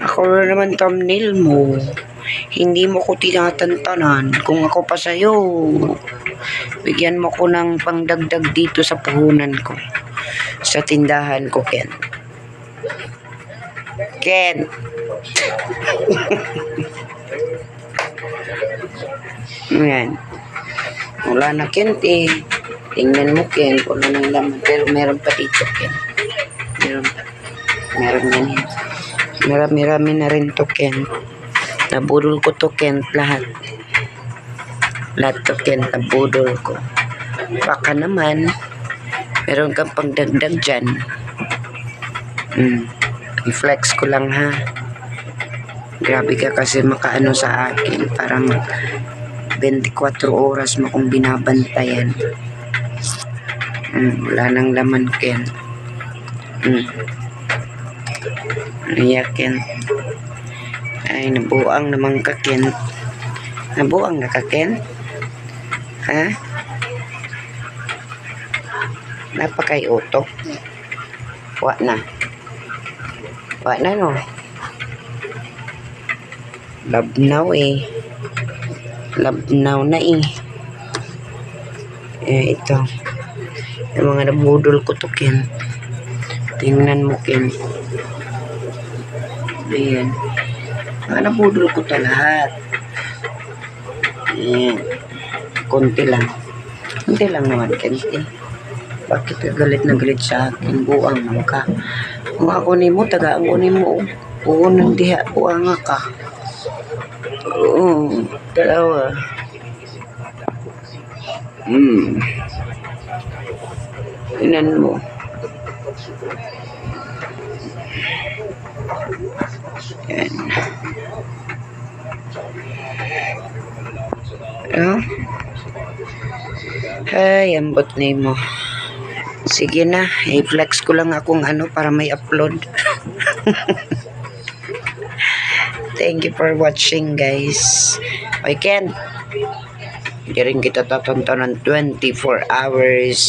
Ako na naman thumbnail mo. Hindi mo ko tinatantanan kung ako pa sa'yo. Bigyan mo ko ng pangdagdag dito sa puhunan ko. Sa tindahan ko, Ken. Ken! Ayan. Wala na, Ken, eh. Tingnan mo, Ken, kung ano yung laman. Pero meron pa dito, Ken. Meron pa. Meron yan. Marami-rami na rin to, Ken. Nabudol ko to, Ken, lahat. Lahat to, Ken, nabudol ko. Baka naman, meron kang pagdagdag dyan. I-flex ko lang, ha. Grabe ka kasi makaano sa akin. Parang 24 oras mo kong binabantayan. Wala nang laman, Ken. Iya, Ken. Ay, nabuang naman ka, Ken. Nabuang na ka, Ken? Ha? Napakay utok. Wa na. Wa na, no? Labnaw, eh. Labnaw na, eh. Ito. Yung mga nabudol ko to, Ken. Tingnan mo, Ken. Ayan. Mga nabudol ko to lahat. Ayan. Konti lang. Konti lang naman, Ken. Bakit ka galit na galit sa akin? Buang naman ka. Kung ako ni mo, tagaan ko ni mo. Oo, nandiha. Buang ka. Oo. Dalawa. Tingnan mo. Yan. Oh. Ay, ambot na mo. Sige na, i-flex ko lang akong ano para may upload. Thank you for watching, guys. I can't. Hindi rin kita tatantanan 24 hours.